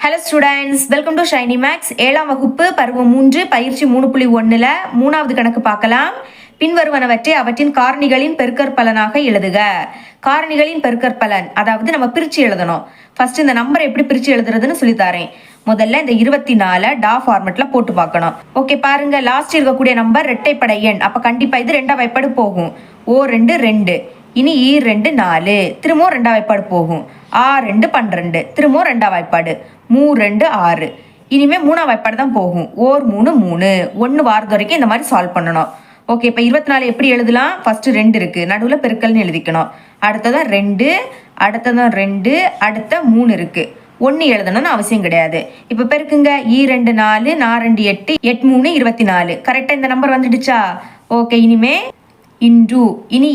Hello students, welcome to Shiny Max. 7ஆம் வகுப்பு பருவம் 3 பயிற்சி 3.1ல் 3வது கணக்கு பார்க்கலாம். பின்வருவனவற்றை அவற்றின் காரணிகளின் பெருக்கற்பலனாக எழுதுக. காரணிகளின் பெருக்கற்பலன் அதாவது நம்ம பிரித்து எழுதணும். ஃபர்ஸ்ட் இந்த நம்பரை எப்படி பிரித்து எழுதுறதுன்னு சொல்லித்தாரேன். முதல்ல இந்த 24 டா ஃபார்மெட்ல போட்டு பார்க்கணும். ஓகே பாருங்க, லாஸ்ட் இருக்கக்கூடிய நம்பர் இரட்டைப்படை எண், அப்ப கண்டிப்பா இது 2ஆம் வாய்ப்பாடு போகும். O2 2, இனி E2 4, திரும்பவும் 2ஆம் வாய்ப்பாடு போகும். A2 12, திரும்பவும் 2ஆம் வாய்ப்பாடு. 3 6, இனிமே 3ஆம் வாய்ப்பாடு தான் போகும். 3 3, 1 வாரது வரைக்கும் இந்த மாதிரி சால்வ் பண்ணணும். ஓகே, இப்போ 24 எப்படி எழுதலாம்? ஃபர்ஸ்ட் 2 இருக்கு, நடுவில் பெருக்கல்னு எழுதிக்கணும். அடுத்ததான் 2, அடுத்ததான் 2, அடுத்த 3 இருக்கு. 1 எழுதணும்னு அவசியம் கிடையாது. இப்போ பெருக்குங்க. E2 4, 4 8, 8 3 24. கரெக்டாக இந்த நம்பர் வந்துடுச்சா? ஓகே, இனிமே இன்டு, இனி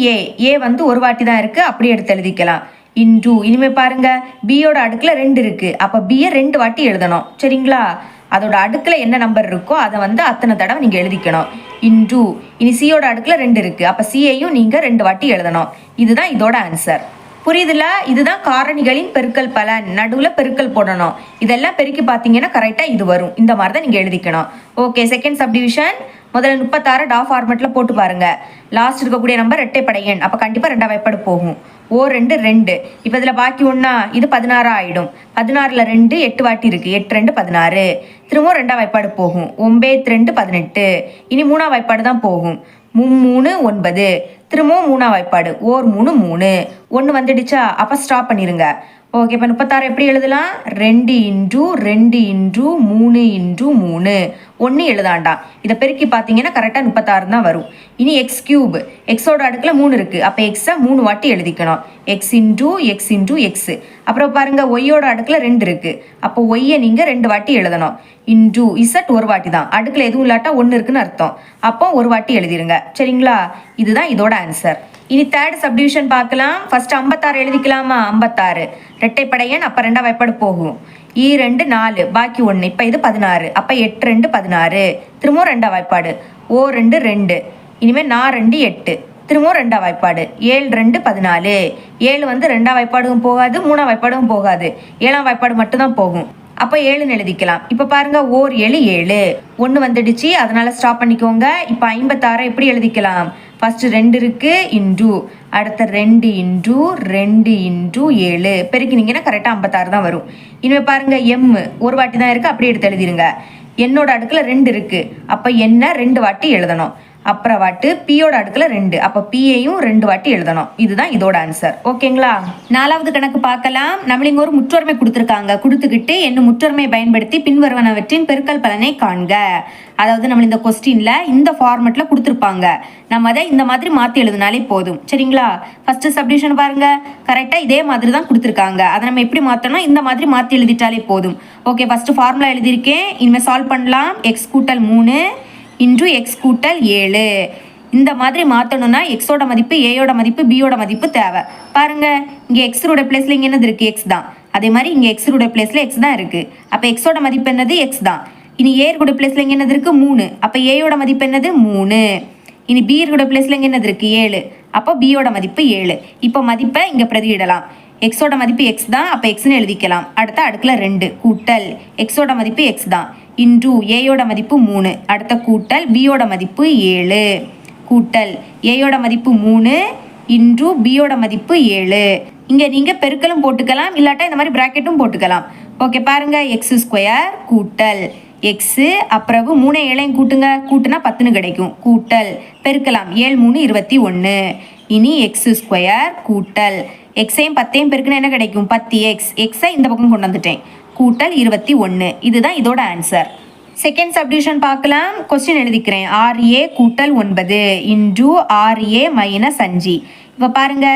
ஏ வந்து ஒரு வாட்டி தான் இருக்கு, அப்படியே எடுத்து எழுதிக்கலாம். இன்டு, இனிமே பாருங்க, பியோட அடுக்குல 2 இருக்கு, அப்ப பியை 2 வாட்டி எழுதணும். சரிங்களா? அதோட அடுக்குல என்ன நம்பர் இருக்கோ அதை வந்து அத்தனை தடவை நீங்க எழுதிக்கணும். இன்டு, இனி சியோட அடுக்குல 2 இருக்கு, அப்ப சியையும் நீங்க 2 வாட்டி எழுதணும். இதுதான் இதோட ஆன்சர். புரியுதுல? இதுதான் காரணிகளின் பெருக்கல் பலன். நடுவில் பெருக்கல் போடணும். இதெல்லாம் பெருக்கி பார்த்தீங்கன்னா கரெக்டாக இது வரும். இந்த மாதிரி தான் நீங்கள் எழுதிக்கணும். Okay, second subdivision. முதல்ல 36 டா ஃபார்மெட்டில் போட்டு பாருங்க. லாஸ்ட் இருக்கக்கூடிய நம்பர் இரட்டைப்படை எண், அப்போ கண்டிப்பாக 2ஆம் வாய்ப்பாடு போகும். O2 2, இப்போ இதில் பாக்கி ஒன்றா, இது 16 ஆகிடும். 16ல் 2 8 வாட்டி இருக்கு. 8 2 16, திரும்பவும் 2ஆம் வாய்ப்பாடு போகும். 9 2 18, இனி 3ஆம் வாய்ப்பாடு தான் போகும். 3 9, திரும்பவும் 3ஆம் வாய்ப்பாடு. 3 3, 1 வந்துடுச்சா? அப்போ ஸ்டாப் பண்ணிருங்க. ஓகே, இப்போ 36 எப்படி எழுதலாம்? 2 இன்டு 2 இன்டு 3 இன்டு 3, 1 எழுதாண்டாம். இதை பெருக்கி பார்த்தீங்கன்னா கரெக்டாக 36 தான் வரும். இனி எக்ஸ் கியூப், எக்ஸோட அடுக்குல 3 இருக்கு, அப்போ எக்ஸை 3 வாட்டி எழுதிக்கணும். X into X into X. அப்புறம் பாருங்க, ஒய்யோட அடுக்குல 2 இருக்கு, அப்போ ஒய்யை நீங்க 2 வாட்டி எழுதணும். இன்டு இசட் ஒரு வாட்டி தான், அடுக்குல எதுவும் இல்லாட்டா 1 இருக்குன்னு அர்த்தம், அப்போ ஒரு வாட்டி எழுதிருங்க. சரிங்களா? இதுதான் இதோட ஆன்சர். இனி தேர்ட் சப்டிவிஷன் பார்க்கலாம். ஃபர்ஸ்ட் 56 எழுதிக்கலாமா? 56 இரட்டைப்படை எண், அப்போ 2ஆம் வாய்ப்பாடு போகும். E2 4, பாக்கி 1, இப்போ இது 16, அப்போ 8 2 16, திரும்பவும் 2ஆம் வாய்ப்பாடு. O2 2, இனிமேல் 4 2 8, திரும்பவும் 2ஆம் வாய்ப்பாடு. 7 2 14, 7 வந்து 2ஆம் வாய்ப்பாடும் போகாது, 3ஆம் வாய்ப்பாடும் போகாது, 7ஆம் வாய்ப்பாடு மட்டும்தான் போகும். அப்போ 7ன்னு எழுதிக்கலாம். இப்போ பாருங்க, 7 7, 1 வந்துடுச்சு, அதனால ஸ்டாப் பண்ணிக்கோங்க. இப்போ 56 எப்படி எழுதிக்கலாம்? ஃபர்ஸ்ட் 2 இருக்கு, இன்டு, அடுத்த 2 இன்டு 2 இன்டு 7, பெருக்கினீங்கன்னா கரெக்டாக 56 தான் வரும். இனிமேல் பாருங்க, எம் ஒரு வாட்டி தான் இருக்கு, அப்படியே எடுத்து எழுதிருங்க. என்னோட அடுக்குல 2 இருக்கு, அப்போ என்ன 2 வாட்டி எழுதணும். அப்புறம் வாட்டு பியோட அடுக்குல 2, அப்போ பியையும் 2 வாட்டி எழுதணும். இதுதான் இதோட ஆன்சர். ஓகேங்களா? 4வது கணக்கு பார்க்கலாம். நம்மளுங்க ஒரு முற்றொருமை கொடுத்துருக்காங்க. கொடுத்துக்கிட்டு என்னும் முற்றொருமையை பயன்படுத்தி பின்வருவனவற்றின் பெருக்கல் பலனை காண்க. அதாவது நம்ம இந்த கொஸ்டின்ல இந்த ஃபார்மெட்ல கொடுத்துருப்பாங்க, நம்ம அதை இந்த மாதிரி மாற்றி எழுதினாலே போதும். சரிங்களா? ஃபர்ஸ்ட் சப்டிவிஷன் பாருங்க, கரெக்டாக இதே மாதிரி தான் கொடுத்துருக்காங்க. அதை நம்ம எப்படி மாற்றணும்? இந்த மாதிரி மாற்றி எழுதிட்டாலே போதும். ஓகே, ஃபர்ஸ்ட் ஃபார்முலா எழுதியிருக்கேன், இனிமேல் சால்வ் பண்ணலாம். எக்ஸ் கூட்டல் 3 இன்டு எக்ஸ் கூட்டல் 7. இந்த மாதிரி மாற்றணும்னா எக்ஸோட மதிப்பு, ஏயோட மதிப்பு, பியோட மதிப்பு தேவை. பாருங்க, இங்கே எக்ஸோட பிளேஸ்ல இங்கே என்னது இருக்கு? எக்ஸ் தான். அதே மாதிரி இங்கே எக்ஸோட பிளேஸ்ல எக்ஸ் தான் இருக்கு, அப்போ எக்ஸோட மதிப்பு என்னது? எக்ஸ் தான். இனி ஏயோட பிளேஸ்ல இங்கே என்னது இருக்கு? 3, அப்போ ஏயோட மதிப்பு என்னது? 3. இனி பியோட பிளேஸ்ல இங்கே என்னது இருக்கு? 7, அப்போ பியோட மதிப்பு 7. இப்போ மதிப்பை இங்கே பிரதியிடலாம். எக்ஸோட மதிப்பு எக்ஸ் தான், அப்போ எக்ஸ்ன்னு எழுதிக்கலாம். அடுத்த அடுக்குல 2 கூட்டல் எக்ஸோட மதிப்பு எக்ஸ் தான், இன்டு ஏயோட மதிப்பு 3, அடுத்த கூட்டல் பியோட மதிப்பு 7, கூட்டல் ஏயோட மதிப்பு 3 இன்டு பியோட மதிப்பு 7. இங்கே நீங்கள் பெருக்கலும் போட்டுக்கலாம், இல்லாட்டா இந்த மாதிரி ப்ராக்கெட்டும் போட்டுக்கலாம். ஓகே பாருங்க, எக்ஸ் ஸ்கொயர் கூட்டல் எக்ஸு, அப்புறம் 3 7 கூட்டுங்க, கூட்டுனா 10ன்னு கிடைக்கும். கூட்டல் பெருக்கலாம், 7 3 21. இனி எக்ஸ் ஸ்கொயர் கூட்டல் எக்ஸையும் 10ஐயும் பெருக்குன்னா என்ன கிடைக்கும்? 10x. எக்ஸை இந்த பக்கம் கொண்டு வந்துட்டேன், கூட்டல் 21. இதுதான் இதோட ஆன்சர். செகண்ட் சப்டிவிஷன் பார்க்கலாம். கொஸ்டின் எழுதிக்கிறேன். 6a கூட்டல் 9 இன்டு 6a மைனஸ் 5. இப்போ பாருங்க,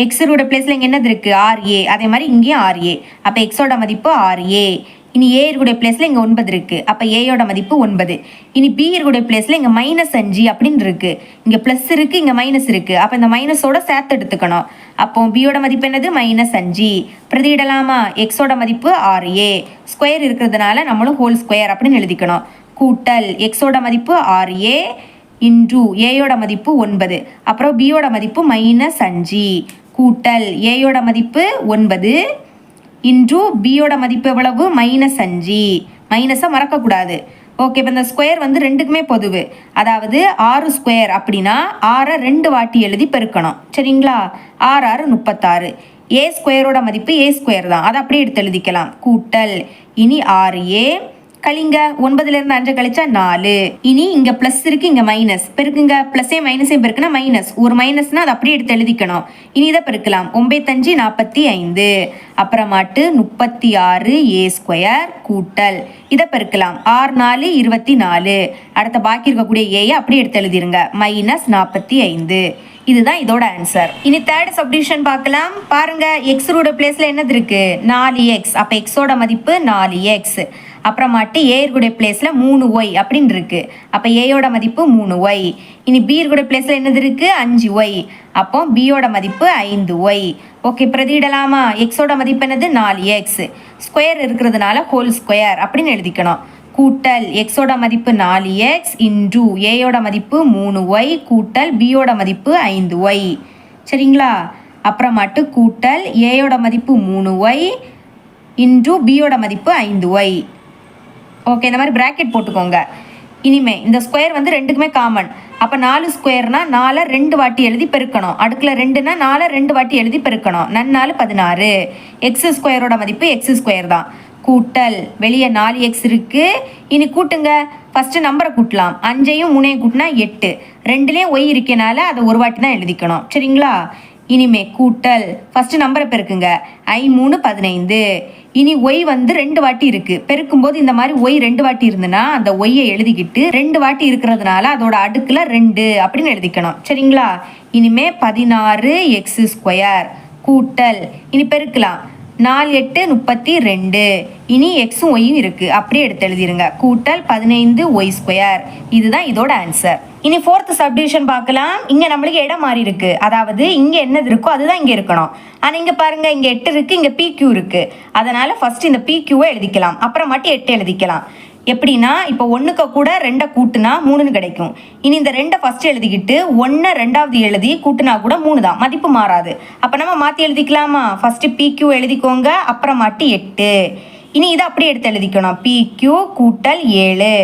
எக்ஸோட பிளேஸ்ல இங்கே என்னது இருக்கு? 6a. அதே மாதிரி இங்கேயும் 6a, அப்போ எக்ஸோட மதிப்பு 6a. இனி ஏ இருக்கக்கூடிய பிளேஸ்ல இங்கே 9 இருக்கு, அப்போ ஏயோட மதிப்பு 9. இனி பி இருக்கக்கூடிய பிளேஸ்ல இங்கே -5 அப்படின்னு இருக்கு, இங்கே ப்ளஸ் இருக்கு, இங்கே மைனஸ் இருக்கு, அப்போ இந்த மைனஸோட சேர்த்து எடுத்துக்கணும். அப்போ பியோட மதிப்பு என்னது? -5. பிரதியிடலாமா? எக்ஸோட மதிப்பு 6a, ஸ்கொயர் இருக்கிறதுனால நம்மளும் ஹோல் ஸ்கொயர் அப்படின்னு எழுதிக்கணும். கூட்டல் எக்ஸோட மதிப்பு 6a இன்டு ஏயோட மதிப்பு 9, அப்புறம் பியோட மதிப்பு -5, கூட்டல் ஏயோட மதிப்பு 9 இன்டூ பியோட மதிப்பு எவ்வளவு -5. மைனஸை மறக்கக்கூடாது. ஓகே, இப்போ இந்த ஸ்கொயர் வந்து ரெண்டுக்குமே பொதுவு. அதாவது 6 ஸ்கொயர் அப்படின்னா 6 2 வாட்டி எழுதி பெருக்கணும். சரிங்களா? 6 6 36. ஏ ஸ்கொயரோட மதிப்பு ஏ ஸ்கொயர் தான், அதை அப்படியே எடுத்து எழுதிக்கலாம். கூட்டல் இனி 6a கழிங்க 9லேருந்து 5 கழிச்சா 4. இனி இங்க பிளஸ் இருக்கு, இங்க மைனஸ். பெருக்குங்க, பிளஸே மைனஸையும் பெருக்குனா மைனஸ். ஒரு மைனஸ்னா அதை அப்படியே எடுத்து எழுதிக்கணும். இனி இதை பெருக்கலாம். 9 45. அப்புறமாட்டு 36 ஏ ஸ்கொயர் கூட்டல் இதை பெருக்கலாம். 6 4 24. அடுத்த பாக்கி இருக்கக்கூடிய ஏயை அப்படியே எடுத்து எழுதிருங்க. -45. இதுதான் இதோட ஆன்சர். இனி தேர்ட் சப்டிவிஷன் பார்க்கலாம். பாருங்க, எக்ஸோட பிளேஸ்ல என்னது இருக்கு? 4x. அப்ப எக்ஸோட மதிப்பு 4x. அப்புறமாட்டு ஏற்குடைய பிளேஸ்ல 3y அப்படின்னு இருக்கு. அப்ப ஏயோட மதிப்பு 3y. இனி பியோட பிளேஸ்ல என்னது இருக்கு? 5y. அப்போ பியோட மதிப்பு 5y. ஓகே, பிரதியிடலாமா? எக்ஸோட மதிப்பு என்னது? 4x. ஸ்கொயர் இருக்கிறதுனால ஹோல் ஸ்கொயர் அப்படின்னு எழுதிக்கணும். கூட்டல் எக்ஸோட மதிப்பு 4x இன்டூ ஏயோட மதிப்பு 3y கூட்டல் பியோட மதிப்பு 5y. சரிங்களா? அப்புறமாட்டு கூட்டல் ஏயோட மதிப்பு 3y இன்டூ பியோட மதிப்பு 5y. ஓகே, இந்த மாதிரி பிராக்கெட் போட்டுக்கோங்க. இனிமே இந்த ஸ்கொயர் வந்து ரெண்டுக்குமே காமன். அப்போ 4 ஸ்கொயர்னா 4 2 வாட்டி எழுதி பெருக்கணும். அடுக்கில் 2னா 4 2 வாட்டி எழுதி பெருக்கணும். 4 16. எக்ஸ் ஸ்கொயரோட மதிப்பு எக்ஸ் ஸ்கொயர் தான். கூட்டல் வெளியே 4x இருக்கு. இனி கூட்டுங்க. ஃபர்ஸ்ட் நம்பரை கூட்டலாம். 5ஐயும் 3ஐயும் கூட்டினா 8. 2லேயும் ஒய் இருக்கனால அதை ஒரு வாட்டி தான் எழுதிக்கணும். சரிங்களா? இனிமே கூட்டல் ஃபர்ஸ்ட் நம்பரை பெருக்குங்க. 3 15. இனி ஒய் வந்து 2 வாட்டி இருக்கு. பெருக்கும்போது இந்த மாதிரி ஒய் 2 வாட்டி இருந்துன்னா அந்த ஒய்யை எழுதிக்கிட்டு 2 வாட்டி இருக்கிறதுனால அதோட அடுக்குல 2 அப்படின்னு எழுதிக்கணும். சரிங்களா? இனிமே 16 எக்ஸ் ஸ்கொயர் கூட்டல் இனி பெருக்கலாம். 4 8 32. இனி எக்ஸும் ஒய்யும் இருக்கு, அப்படியே எடுத்து எழுதிருங்க. கூட்டல் 15 ஒய் ஸ்கொயர். இதுதான் இதோட ஆன்சர். இனி ஃபோர்த் சப்டிவிஷன் பார்க்கலாம். இங்க நம்மளுக்கு இடம் மாறி இருக்கு. அதாவது இங்க என்னது இருக்கோ அதுதான் இங்க இருக்கணும். ஆனா இங்க பாருங்க, இங்க 8 இருக்கு, இங்க PQ இருக்கு. அதனால ஃபர்ஸ்ட் இந்த PQவை எழுதிக்கலாம். அப்புறம் மட்டும் 8 எழுதிக்கலாம். எப்படின்னா, இப்போ 1க்கு கூட 2 கூட்டுனா 3ன்னு கிடைக்கும். இனி இந்த 2 ஃபர்ஸ்ட் எழுதிக்கிட்டு 1 2வது எழுதி கூட்டுனா கூட 3 தான், மதிப்பு மாறாது. அப்போ நம்ம மாற்றி எழுதிக்கலாமா? ஃபர்ஸ்ட் PQ எழுதிக்கோங்க, அப்புறமாட்டி 8. இனி இதை அப்படியே எடுத்து எழுதிக்கணும். PQ கூட்டல் 7.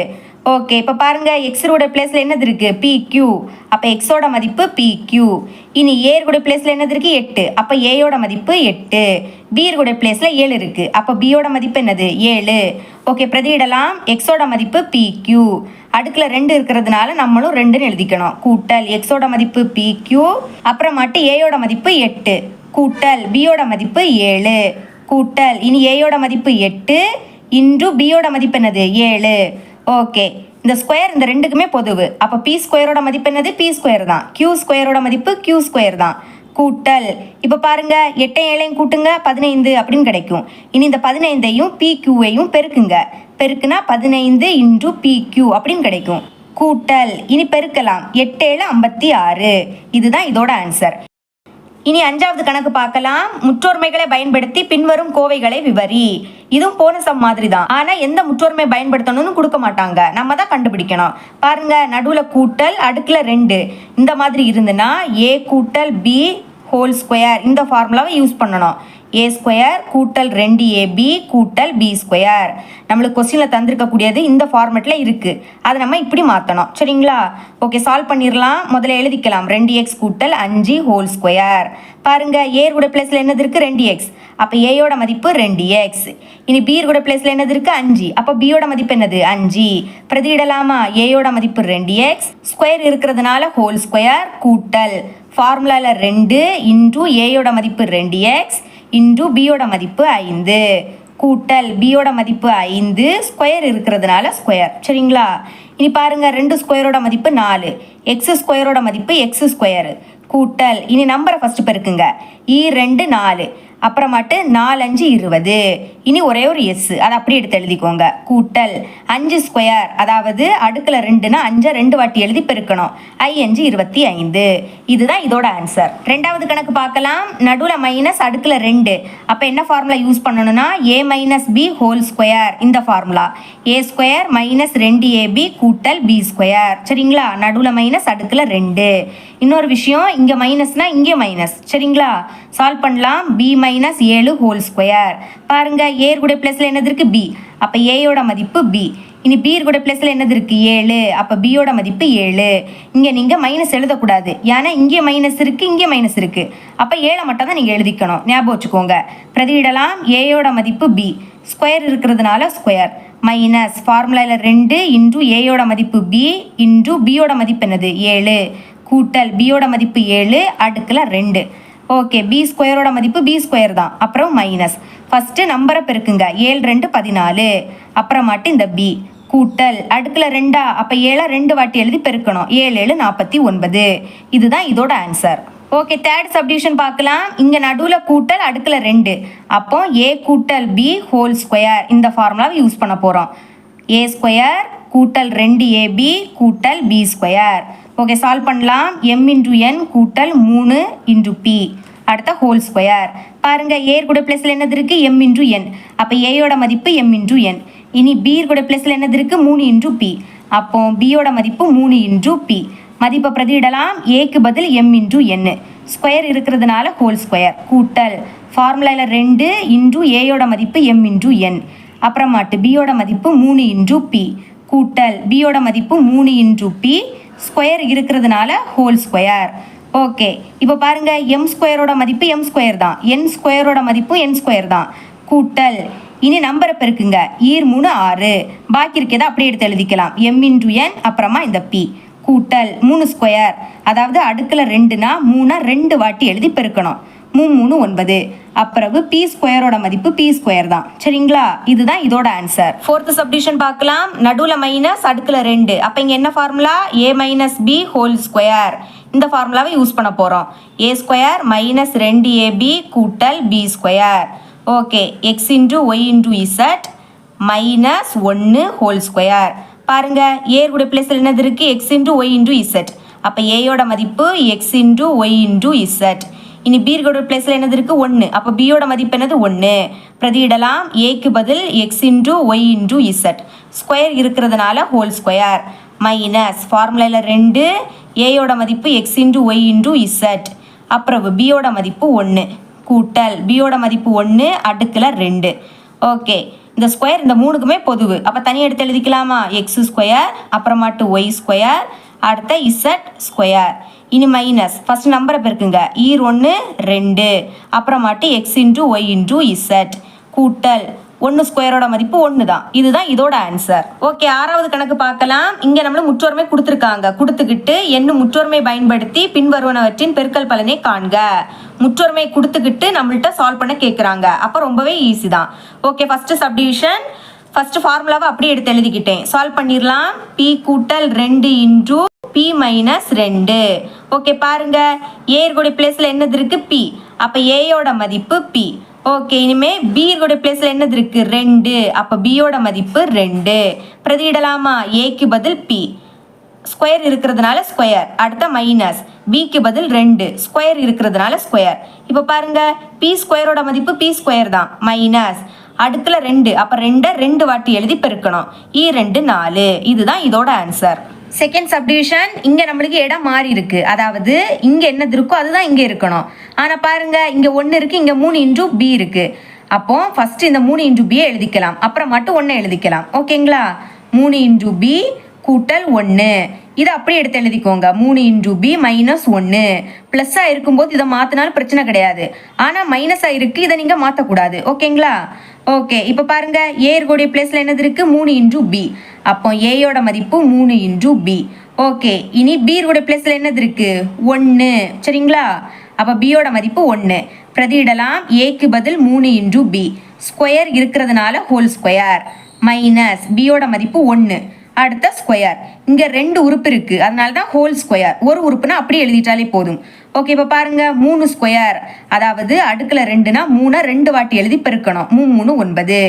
ஓகே, இப்போ பாருங்க, எக்ஸோட பிளேஸ்ல என்னது இருக்கு? PQ. அப்போ எக்ஸோட மதிப்பு PQ. இனி ஏயோட பிளேஸ்ல என்னது இருக்கு? 8. அப்போ ஏயோட மதிப்பு 8. பியோட பிளேஸ்ல 7 இருக்கு. அப்போ பியோட மதிப்பு என்னது? 7. ஓகே, பிரதியிடலாம். எக்ஸோட மதிப்பு PQ. அடுக்குல 2 இருக்கிறதுனால நம்மளும் 2ன்னு எழுதிக்கணும். கூட்டல் எக்ஸோட மதிப்பு PQ. அப்புறமாட்டு ஏயோட மதிப்பு 8 கூட்டல் பியோட மதிப்பு 7 கூட்டல் இனி ஏயோட மதிப்பு 8 இன்டூ பியோட மதிப்பு என்னது? 7. ஓகே, இந்த ஸ்கொயர் இந்த ரெண்டுக்குமே பொதுவு. அப்போ பி ஸ்கொயரோட மதிப்பு என்னது? பி ஸ்கொயர் தான். கியூ ஸ்கொயரோட மதிப்பு கியூ ஸ்கொயர் தான். கூட்டல் இப்போ பாருங்க, 8 7 கூட்டுங்க 15 அப்படின்னு கிடைக்கும். இனி இந்த 15ஐயும் PQவையும் பெருக்குங்க. பெருக்குனா 15 இன்டூ PQ அப்படின்னு கிடைக்கும். கூட்டல் இனி பெருக்கலாம். 8 7 56. இதுதான் இதோட ஆன்சர். இனி 5வது கணக்கு பார்க்கலாம். முற்றொருமைகளை பயன்படுத்தி பின்வரும் கோவைகளை விவரி. இதுவும் போன சம் மாதிரி தான். ஆனா எந்த முற்றொருமை பயன்படுத்தணும்னு கொடுக்க மாட்டாங்க, நம்ம தான் கண்டுபிடிக்கணும். பாருங்க, நடுவுல கூட்டல், அடுக்குல 2 இந்த மாதிரி இருந்துன்னா A கூட்டல் B ஹோல் ஸ்கொயர் இந்த ஃபார்முலாவை யூஸ் பண்ணணும். A ஸ்கொயர் கூட்டல் 2AB கூட்டல் B ஸ்கொயர். நம்மளுக்கு கொஸ்டினில் தந்திருக்கக்கூடியது இந்த ஃபார்மெட்டில் இருக்குது. அதை நம்ம இப்படி மாற்றணும். சரிங்களா? ஓகே, சால்வ் பண்ணிடலாம். முதல்ல எழுதிக்கலாம். 2x கூட்டல் 5 ஹோல் ஸ்கொயர். பாருங்க, ஏயோட பிளேஸில் என்னது இருக்குது? 2x. அப்போ ஏயோட மதிப்பு 2x. இனி பியோட பிளேஸில் என்னது இருக்குது? 5. அப்போ பியோட மதிப்பு என்னது? 5. பிரதியிடலாமா? ஏயோட மதிப்பு 2x. ஸ்கொயர் இருக்கிறதுனால ஹோல் ஸ்கொயர் கூட்டல் ஃபார்முலாவில் 2 இன்டூ ஏயோட மதிப்பு 2x இன்டூ பியோட மதிப்பு 5 கூட்டல் பியோட மதிப்பு 5 ஸ்கொயர் இருக்கிறதுனால ஸ்கொயர். சரிங்களா? இனி பாருங்க, 2 ஸ்கொயரோட மதிப்பு 4. எக்ஸ் ஸ்கொயரோட மதிப்பு எக்ஸ் ஸ்கொயர் கூட்டல் இனி நம்பரை ஃபர்ஸ்ட் பெருக்குங்க. 2 4 அப்புறமாட்டு 4 5 20. இனி ஒரே ஒரு எஸ், அதை அப்படியே எடுத்து எழுதிக்கோங்க. கூட்டல் 5 ஸ்கொயர், அதாவது அடுக்குல 2னா 5 2 வாட்டி எழுதி பெருக்கணும். 5 25. இதுதான் இதோட ஆன்சர். 2வது கணக்கு பார்க்கலாம். நடுவில் மைனஸ், அடுக்குல 2. அப்போ என்ன ஃபார்முலா யூஸ் பண்ணணும்னா A minus B whole square. இந்த formula A square minus 2AB கூட்டல் B ஸ்கொயர். சரிங்களா? நடுவில் மைனஸ், அடுக்குல 2. இன்னொரு விஷயம், இங்கே மைனஸ்னால் இங்கே மைனஸ். சரிங்களா? சால்வ் பண்ணலாம். b minus 7 whole square. பாருங்கள், ஏ கூட ப்ளஸில் என்னது இருக்குது? b. அப்போ ஏயோட மதிப்பு b. இனி b கூட ப்ளஸில் என்னது இருக்குது? 7. அப்போ பியோட மதிப்பு 7. இங்கே நீங்கள் மைனஸ் எழுதக்கூடாது, ஏன்னா இங்கே மைனஸ் இருக்குது, இங்கே மைனஸ் இருக்குது. அப்போ 7 மட்டும் தான் நீங்கள் எழுதிக்கணும். ஞாபகம் வச்சுக்கோங்க. பிரதியிடலாம். ஏயோட மதிப்பு b. ஸ்கொயர் இருக்கிறதுனால ஸ்கொயர். மைனஸ் ஃபார்முலாவில் 2 இன்டூ ஏயோட மதிப்பு b இன்டூ பியோட மதிப்பு என்னது? 7 கூட்டல் பியோட மதிப்பு 7 அடுக்கில் 2. ஓகே, பி ஸ்கொயரோட மதிப்பு b ஸ்கொயர் தான். அப்புறம் மைனஸ். ஃபஸ்ட்டு நம்பரை பெருக்குங்க. 7 2 14. அப்புறமாட்டு இந்த b கூட்டல் அடுக்கில் 2. அப்போ 7 2 வாட்டி எழுதி பெருக்கணும். 7 7 49. இதுதான் இதோட ஆன்சர். ஓகே, தேர்ட் சப்டிவிஷன் பார்க்கலாம். இங்கே நடுவில் கூட்டல் அடுக்கில் 2. அப்போ a கூட்டல் b ஹோல் ஸ்கொயர். இந்த ஃபார்முலாவை யூஸ் பண்ண போகிறோம். a ஸ்கொயர் கூட்டல் 2ab கூட்டல் b ஸ்கொயர். ஓகே, சால்வ் பண்ணலாம். m இன்டூ n கூட்டல் 3 இன்டூ p. அடுத்த ஹோல் ஸ்கொயர். பாருங்கள், a கூட ப்ளஸில் என்னது இருக்குது? m into n. அப்போ ஏயோட மதிப்பு m இன்டூ n. இனி b கூட ப்ளஸில் என்னது இருக்குது? 3 இன்டூ p. அப்போ பியோட மதிப்பு 3 இன்டூ p. மதிப்பை பிரதியிடலாம். ஏக்கு பதில் m இன்டூ n. ஸ்கொயர் இருக்கிறதுனால ஹோல் ஸ்கொயர். கூட்டல் ஃபார்முலாவில் 2 இன்டூ ஏயோட மதிப்பு m இன்டூ n. அப்புறமாட்டு பியோட மதிப்பு 3 இன்டூ p. கூட்டல் பியோட மதிப்பு 3 இன்டூ p. ஸ்கொயர் இருக்கிறதுனால ஹோல் ஸ்கொயர். ஓகே, இப்போ பாருங்கள், m ஸ்கொயரோட மதிப்பு m ஸ்கொயர் தான், n ஸ்கொயரோட மதிப்பு n ஸ்கொயர் தான். கூட்டல் இனி நம்பரை பெருக்குங்க. 3 6. பாக்கி இருக்கிறத அப்படியே எடுத்து எழுதிக்கலாம். m இன்டூ n அப்புறமா இந்த p கூட்டல் 3 ஸ்கொயர். அதாவது அடுக்கில் 2னா 3 2 வாட்டி எழுதி பெருக்கணும். 3 3 9. அப்புறம் பி ஸ்கொயரோட மதிப்பு பி ஸ்கொயர் தான். சரிங்களா? இதுதான் இதோட ஆன்சர். ஃபோர்த் சப்டிவிஷன் பார்க்கலாம். நடுவில் மைனஸ் அடுக்கில் 2. அப்போ இங்கே என்ன formula? a minus b whole square. இந்த ஃபார்முலாவை யூஸ் பண்ண போகிறோம். a ஸ்கொயர் மைனஸ் 2ab கூட்டல் b square. Okay, x into Y into z minus 1 whole square. பாருங்க, ஏ கூட பிளேஸில் என்னது இருக்குது? X into Y into z. அப்போ ஏயோட மதிப்பு x into Y into z. இனி பி கூட பிளேஸில் என்னது இருக்குது? 1. அப்போ பியோட மதிப்பு என்னது? 1. பிரதியிடலாம். ஏக்கு பதில் x into Y into z. Square இருக்கிறதுனால ஹோல் ஸ்கொயர். மைனஸ் ஃபார்முலாவில் 2 ஏயோட மதிப்பு x into Y into z. அப்புறம் பியோட மதிப்பு 1 கூட்டல் பியோட மதிப்பு 1 அடுக்கில் 2. ஓகே, இந்த ஸ்கொயர் இந்த 3க்குமே பொதுவு. அப்போ தனியாக எடுத்து எழுதிக்கலாமா? எக்ஸ் ஸ்கொயர் அப்புறமாட்டு ஒய் ஸ்கொயர் அடுத்த இசட் ஸ்கொயர். இனி மைனஸ் ஃபஸ்ட் நம்பரை பெருக்குங்க. 1 2 அப்புறமாட்டு X into Y into Z கூட்டல் 1 ஸ்கொயரோட மதிப்பு 1 தான். இதுதான் இதோட ஆன்சர். ஓகே, 6வது கணக்கு பார்க்கலாம். இங்கே நம்மளும் முற்றொருமை கொடுத்துருக்காங்க. கொடுத்துக்கிட்டு என்னும் முற்றொருமை பயன்படுத்தி பின்வருவனவற்றின் பெருக்கல் பலனை காண்க. முற்றொருமை கொடுத்துக்கிட்டு நம்மள்ட்ட சால்வ் பண்ண கேட்குறாங்க. அப்போ ரொம்பவே ஈஸி தான். Okay, first subdivision. ஃபஸ்ட்டு ஃபார்முலாவை அப்படியே எடுத்து எழுதிக்கிட்டேன். சால்வ் பண்ணிடலாம். பி கூட்டல் 2 இன்டூ பி மைனஸ் 2. ஓகே, பாருங்க, ஏ கூட பிளேஸில் என்னது இருக்குது? பி. அப்போ ஏயோட மதிப்பு பி. ஓகே, இனிமே பி கூட பிளேஸில் என்னது இருக்குது? 2. அப்போ பியோட மதிப்பு 2. பிரதியிடலாமா? ஏக்கு பதில் பி. ஸ்கொயர் இருக்கிறதுனால ஸ்கொயர். அடுத்த மைனஸ் பிக்கு பதில் 2. ஸ்கொயர் இருக்கிறதுனால ஸ்கொயர். இப்போ பாருங்க, பி ஸ்கொயரோட மதிப்பு பி ஸ்கொயர் தான். மைனஸ் அடுக்கில் 2. அப்போ 2 2 வாட்டி எழுதி பெருக்கணும். 2 4. இதுதான் இதோட ஆன்சர். Second subdivision. இங்கே நம்மளுக்கு இடம் மாறி இருக்கு. அதாவது இங்கே என்னது இருக்கோ அதுதான் இங்கே இருக்கணும். ஆனால் பாருங்க, இங்கே 1 இருக்குது, இங்கே 3 இன்டூ பி இருக்குது. அப்போ ஃபஸ்ட்டு இந்த 3 இன்டூ பியை எழுதிக்கலாம். அப்புறம் மட்டும் 1 எழுதிக்கலாம். ஓகேங்களா? 3 இன்டூ பி கூட்டல் 1. இதை அப்படியே எடுத்து எழுதிக்கோங்க. 3 இன்டூ பி மைனஸ் 1. ப்ளஸ்ஸாக இருக்கும்போது இதை மாற்றினாலும் பிரச்சனை கிடையாது. ஆனால் மைனஸாக இருக்குது, இதை நீங்கள் மாற்றக்கூடாது. ஓகேங்களா? ஓகே, இப்போ பாருங்க, ஏ இருக்கக்கூடிய பிளேஸில் என்னது இருக்குது? 3 இன்டூ பி. அப்போ ஏயோட மதிப்பு 3 இன்டூ பி. ஓகே, இனி பி இருக்கக்கூடிய பிளேஸில் என்னது இருக்குது? 1. சரிங்களா? அப்போ பியோட மதிப்பு 1. பிரதியிடலாம். ஏக்கு பதில் 3 இன்டூ பி. ஸ்கொயர் இருக்கிறதுனால ஹோல் ஸ்கொயர். மைனஸ் பியோட மதிப்பு 1. அடுத்த ஸ்கொயர். இங்கே 2 உறுப்பு இருக்குது, அதனால தான் ஹோல் ஸ்கொயர். ஒரு உறுப்புனா அப்படியே எழுதிட்டாலே போதும். ஓகே, இப்போ பாருங்க, 3 ஸ்கொயர். அதாவது அடுக்கில் 2னா 3 2 வாட்டி எழுதி பெருக்கணும். 3 3 9.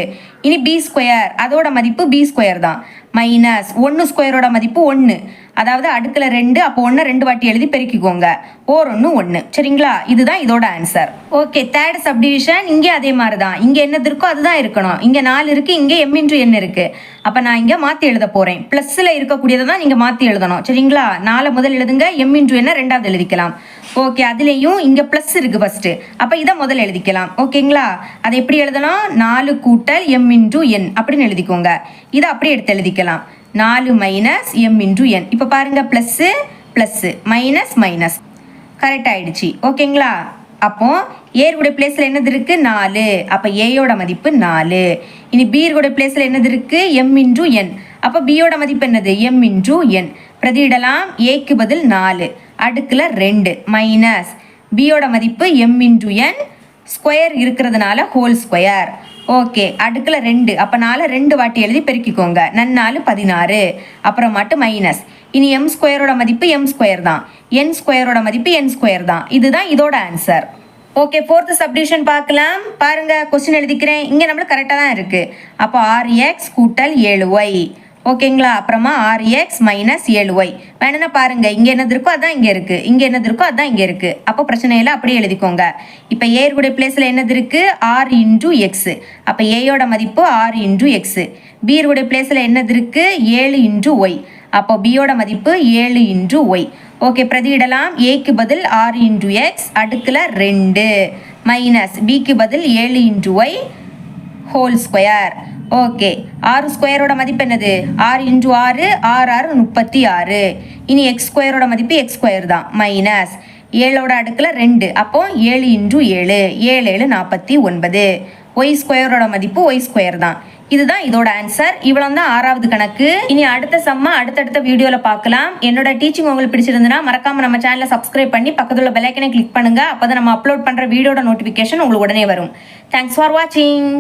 இனி பி ஸ்கொயர், அதோட மதிப்பு பி ஸ்கொயர் தான். மைனஸ் 1 ஸ்கொயரோட மதிப்பு 1, அதாவது அடுக்கில் 2, அப்போ 1 2 வாட்டி எழுதி பெருக்கிக்கோங்க. ஓர் 1 1. சரிங்களா? இதுதான் இதோட ஆன்சர். Okay, third subdivision. இங்கே அதே மாதிரி தான். இங்கே என்னது இருக்கோ அதுதான் இருக்கணும். இங்கே 4 இருக்கு, இங்கே m × n இருக்கு. அப்போ நான் இங்கே மாற்றி எழுத போகிறேன். ப்ளஸ்ஸில் இருக்கக்கூடியதை தான் நீங்கள் மாற்றி எழுதணும். சரிங்களா? 4 முதல் எழுதுங்க, m × n ரெண்டாவது எழுதிக்கலாம். ஓகே, அதுலேயும் இங்கே ப்ளஸ் இருக்குது ஃபஸ்ட்டு. அப்போ இதை முதல்ல எழுதிக்கலாம். ஓகேங்களா? அதை எப்படி எழுதணும்? 4 கூட்டல் m × n அப்படின்னு எழுதிக்கோங்க. இதை அப்படியே எடுத்து எழுதிக்கலாம். 4 மைனஸ் m × n. இப்போ பாருங்க, plus plus minus minus. Correct ஆயிடுச்சு. ஓகேங்களா? அப்போ ஏருடைய பிளேஸில் என்னது இருக்கு? 4. அப்போ ஏயோட மதிப்பு 4. இனி பீருடைய பிளேஸில் என்னது இருக்கு? m × n. அப்போ பியோட மதிப்பு என்னது? m × n. பிரதியிடலாம். ஏக்கு பதில் 4, அடுக்கில் 2 மைனஸ் பியோட மதிப்பு m × n, ஸ்கொயர் இருக்கிறதுனால ஹோல் ஸ்கொயர். ஓகே, அடுக்கில் 2, அப்போ 4 2 வாட்டி எழுதி பெருக்கிக்கோங்க. 4 16, அப்புறமாட்டு மைனஸ். இனி m ஸ்கொயரோட மதிப்பு m ஸ்கொயர் தான், n ஸ்கொயரோட மதிப்பு n ஸ்கொயர் தான். இதுதான் இதோட ஆன்சர். ஓகே, ஃபோர்த் சப்டிவிஷன் பார்க்கலாம். பாருங்க, கொஸ்டின் எழுதிக்கிறேன். இங்கே நம்மளுக்கு கரெக்டாக தான் இருக்கு. அப்போ 6x கூட்டல் 7y. ஓகேங்களா? அப்புறமா 6x மைனஸ் 7y. வேணும்னா பாருங்க, இங்கே என்னது இருக்கோ அதான் இங்கே இருக்கு, இங்கே என்னது இருக்கோ அதான் இங்கே இருக்கு. அப்போ பிரச்சனை இல்லை, அப்படியே எழுதிக்கோங்க. இப்போ ஏருடைய பிளேஸில் என்னது இருக்கு? 6 × x. அப்போ ஏயோட மதிப்பு 6 × x. பீருடைய பிளேஸில் என்னது இருக்கு? 7 × y. அப்போ பியோட மதிப்பு 7 × y. ஓகே, பிரதியிடலாம். ஏக்கு பதில் 6 × x, அடுக்கில் 2 மைனஸ் பிக்கு பதில் 7 × y ஹோல் ஸ்கொயர். ஓகே, 6 ஸ்கொயரோட மதிப்பு என்னது? 6 × 6 6 6 36. இனி எக்ஸ் ஸ்கொயரோட மதிப்பு எக்ஸ் ஸ்கொயர் தான், மைனஸ் 7ஓட அடுக்கில் 2, அப்போ 7 × 7 7 7 49. ஒய் ஸ்கொயரோட மதிப்பு ஒய் ஸ்கொயர் தான். இதுதான் இதோட ஆன்சர். இவ்வளோ தான் 6வது கணக்கு. இனி அடுத்த சம்மா அடுத்தடுத்த வீடியோவில் பார்க்கலாம். என்னோட டீச்சிங் உங்களுக்கு பிடிச்சிருந்துன்னா மறக்காம நம்ம சேனலை சப்ஸ்கிரைப் பண்ணி பக்கத்தில் உள்ள பெல் ஐக்கனை கிளிக் பண்ணுங்க. அப்போ தான் நம்ம அப்லோட் பண்ணுற வீடியோட நோட்டிஃபிகேஷன் உங்களுக்கு உடனே வரும். தேங்க்ஸ் ஃபார் வாட்சிங்.